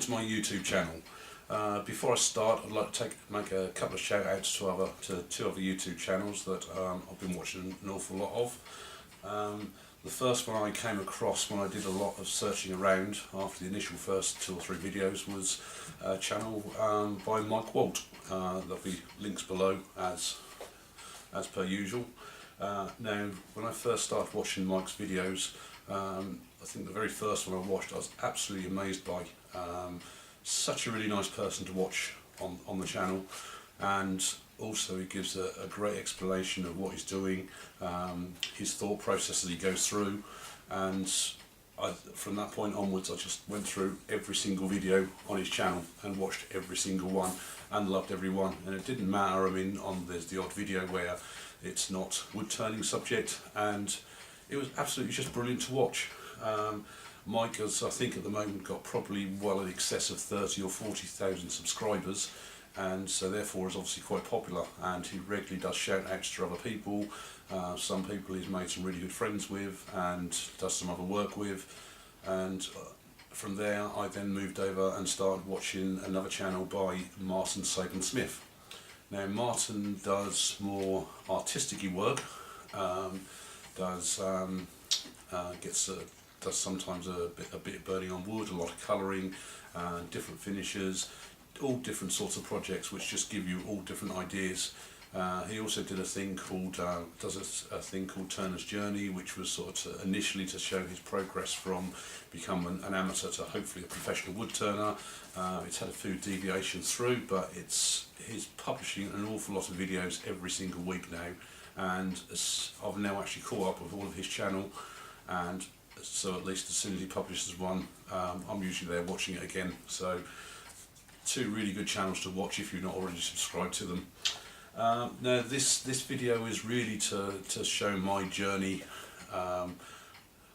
to my YouTube channel. Before I start, I'd like to make a couple of shout outs to two other YouTube channels that I've been watching an awful lot of. The first one I came across when I did a lot of searching around after the initial first 2 or 3 videos was a channel by Waldt. There'll be links below as per usual. Now, when I first started watching Mike's videos, I think the very first one I watched I was absolutely amazed by. Such a really nice person to watch on the channel, and also he gives a great explanation of what he's doing, his thought process that he goes through, and from that point onwards I just went through every single video on his channel and watched every single one and loved every one. And it didn't matter, I mean, there's the odd video where it's not wood turning subject, and it was absolutely just brilliant to watch. Mike has, I think at the moment, got probably well in excess of 30 or 40,000 subscribers, and so therefore is obviously quite popular, and he regularly does shout outs to other people. Some people he's made some really good friends with and does some other work with, and from there I then moved over and started watching another channel by Saban-Smith. Now Martin does more artistic-y work, does sometimes a bit of burning on wood, a lot of colouring, different finishes, all different sorts of projects which just give you all different ideas. He also did a thing called Turner's Journey, which was sort of initially to show his progress from becoming an amateur to hopefully a professional wood turner. It's had a few deviations through, but he's publishing an awful lot of videos every single week now, and I've now actually caught up with all of his channel, and so at least as soon as he publishes one, I'm usually there watching it again. So 2 really good channels to watch if you're not already subscribed to them. Now this video is really to show my journey,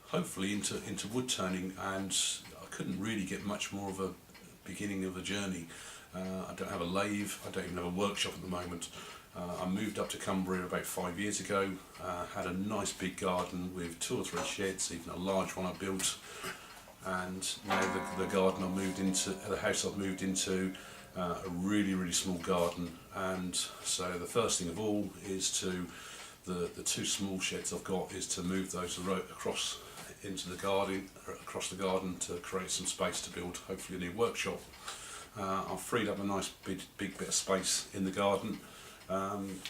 hopefully into wood turning, and I couldn't really get much more of a beginning of a journey. I don't have a lathe, I don't even have a workshop at the moment. I moved up to Cumbria about 5 years ago, had a nice big garden with 2 or 3 sheds, even a large one I built, and now the garden the house I've moved into, a really small garden. And so the first thing of all is the 2 small sheds I've got is to move those across into the garden, across the garden, to create some space to build hopefully a new workshop. I've freed up a nice big bit of space in the garden.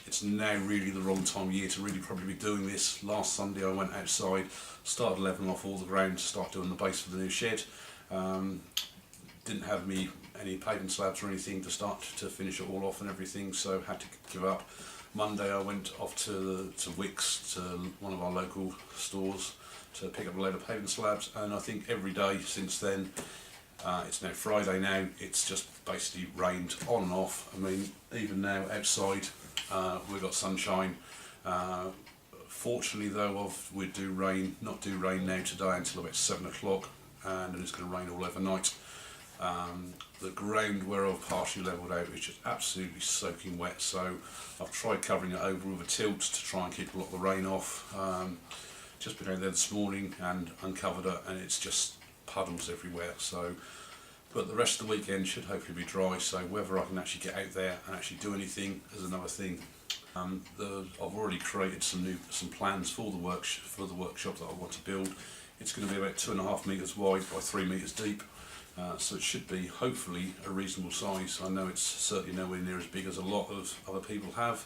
It's now really the wrong time of year to really probably be doing this. Last Sunday I went outside, started levelling off all the ground to start doing the base for the new shed. Didn't have any paving slabs or anything to finish it all off and everything, so had to give up. Monday I went off to Wickes, to one of our local stores, to pick up a load of paving slabs, and I think every day since then, it's now Friday now, it's just basically rained on and off. I mean, even now outside we've got sunshine. Fortunately though, we not do rain now today until about 7 o'clock, and it's going to rain all overnight. The ground where I've partially levelled out is just absolutely soaking wet, so I've tried covering it over with a tilt to try and keep a lot of the rain off. Just been out there this morning and uncovered it, and it's just puddles everywhere. So, but the rest of the weekend should hopefully be dry, so whether I can actually get out there and actually do anything is another thing. I've already created some plans for the workshop that I want to build. It's going to be about 2.5 metres wide by 3 metres deep. So it should be hopefully a reasonable size. I know it's certainly nowhere near as big as a lot of other people have,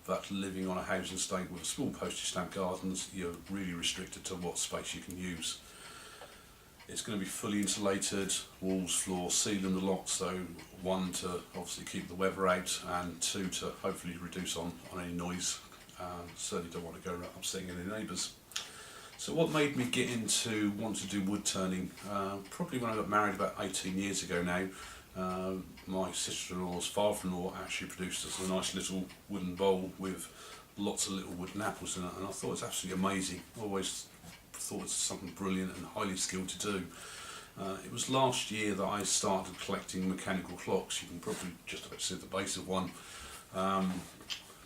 but living on a housing estate with small postage stamp gardens, you're really restricted to what space you can use. It's going to be fully insulated, walls, floor, ceiling the lot, so 1 to obviously keep the weather out, and 2 to hopefully reduce on any noise. Certainly don't want to go upsetting any neighbours. So what made me get into want to do wood turning? Probably when I got married about 18 years ago now. My sister-in-law's father-in-law actually produced us a nice little wooden bowl with lots of little wooden apples in it, and I thought it was absolutely amazing. I always thought it's something brilliant and highly skilled to do. It was last year that I started collecting mechanical clocks. You can probably just about see the base of one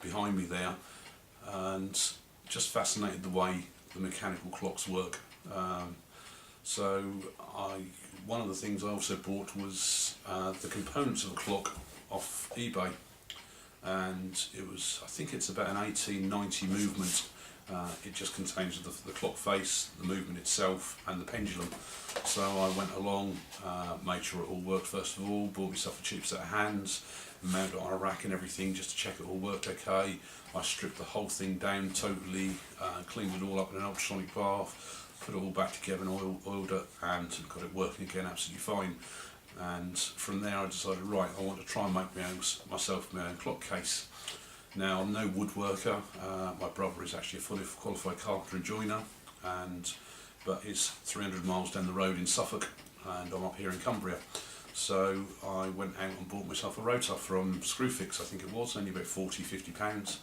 behind me there, and just fascinated the way the mechanical clocks work. So one of the things I also bought was the components of a clock off eBay, and it was, I think it's about an 1890 movement. It just contains the clock face, the movement itself, and the pendulum. So I went along, made sure it all worked first of all, bought myself a cheap set of hands, mounted it on a rack and everything just to check it all worked okay. I stripped the whole thing down totally, cleaned it all up in an ultrasonic bath, put it all back together and oiled it, and got it working again absolutely fine. And from there I decided, right, I want to try and make myself my own clock case. Now, I'm no woodworker. My brother is actually a fully qualified carpenter and joiner, but he's 300 miles down the road in Suffolk, and I'm up here in Cumbria. So I went out and bought myself a rotor from Screwfix, I think it was, only about £40–50,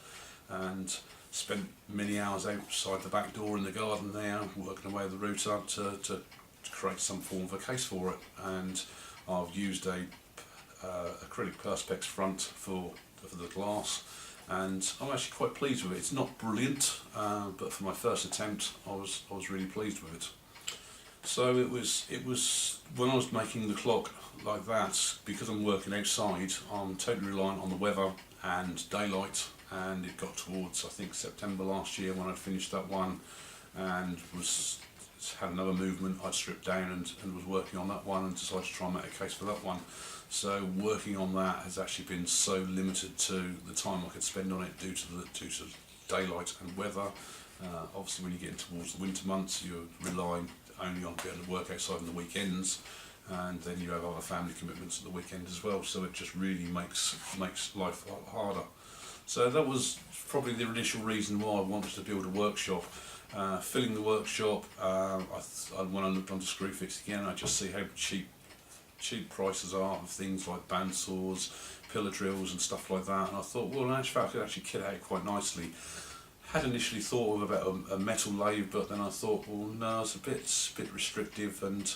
and spent many hours outside the back door in the garden there, working away with the rotor to create some form of a case for it. And I've used a acrylic perspex front for the glass, and I'm actually quite pleased with it. It's not brilliant, but for my first attempt I was really pleased with it. So it was when I was making the clock like that, because I'm working outside, I'm totally reliant on the weather and daylight, and it got towards, I think, September last year when I'd finished that one, and had another movement. I'd stripped down and was working on that one, and decided to try and make a case for that one. So working on that has actually been so limited to the time I could spend on it due to daylight and weather. Obviously when you get in towards the winter months, you're relying only on being able to work outside on the weekends, and then you have other family commitments at the weekend as well, so it just really makes life a lot harder. So that was probably the initial reason why I wanted to build a workshop. Filling the workshop, when I looked onto Screwfix again, I just see how cheap prices are of things like bandsaws, pillar drills and stuff like that, and I thought, well, in actual fact I could actually kit out quite nicely. Had initially thought about a metal lathe, but then I thought, well, no, it's a bit restrictive, and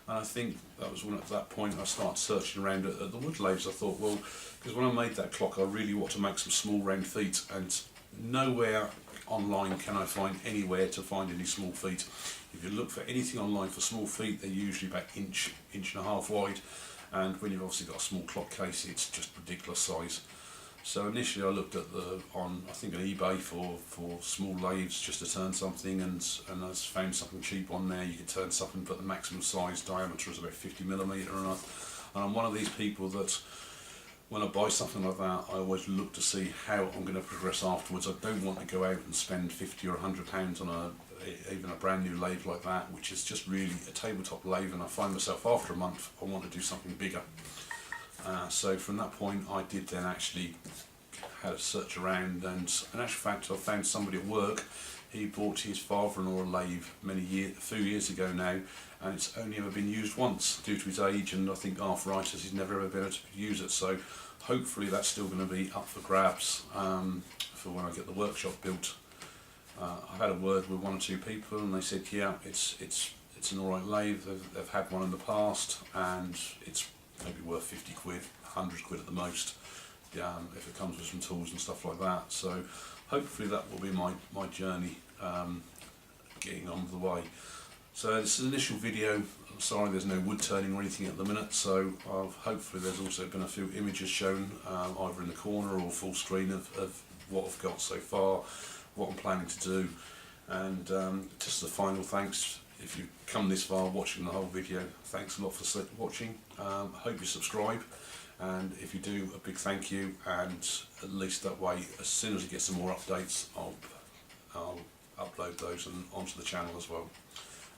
I think that was when at that point I started searching around at the wood lathes. I thought, well, because when I made that clock I really want to make some small round feet, and nowhere online can I find anywhere to find any small feet. If you look for anything online for small feet, they're usually about inch and a half wide, and when you've obviously got a small clock case, it's just ridiculous size. So initially I looked at on eBay for small lathes just to turn something, and I found something cheap on there. You could turn something, but the maximum size diameter is about 50mm, and I'm one of these people that when I buy something like that, I always look to see how I'm going to progress afterwards. I don't want to go out and spend £50 or £100 on even a brand new lathe like that, which is just really a tabletop lathe, and I find myself after a month I want to do something bigger. So from that point I did then actually had a search around, and in actual fact I found somebody at work. He bought his father-in-law a lathe a few years ago now, and it's only ever been used once due to his age and I think arthritis. He's never ever been able to use it, so hopefully that's still going to be up for grabs for when I get the workshop built. I had a word with one or two people, and they said, yeah, it's an alright lathe. They've had one in the past, and it's maybe worth 50 quid, 100 quid at the most, if it comes with some tools and stuff like that. So hopefully that will be my journey getting on the way. So this is an initial video. I'm sorry there's no wood turning or anything at the minute, so hopefully there's also been a few images shown either in the corner or full screen of what I've got so far, what I'm planning to do, and just the final thanks. If you've come this far watching the whole video, thanks a lot for watching. I hope you subscribe, and if you do, a big thank you, and at least that way, as soon as I get some more updates, I'll upload those onto the channel as well.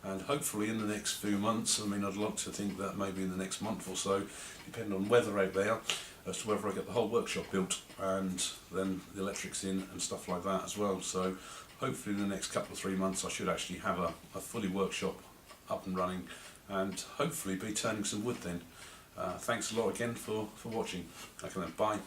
And hopefully in the next few months, I mean, I'd like to think that maybe in the next month or so, depending on weather out there, as to whether I get the whole workshop built and then the electrics in and stuff like that as well. So hopefully in the next couple of 3 months I should actually have a fully workshop up and running, and hopefully be turning some wood then. Thanks a lot again for watching. Okay then, bye.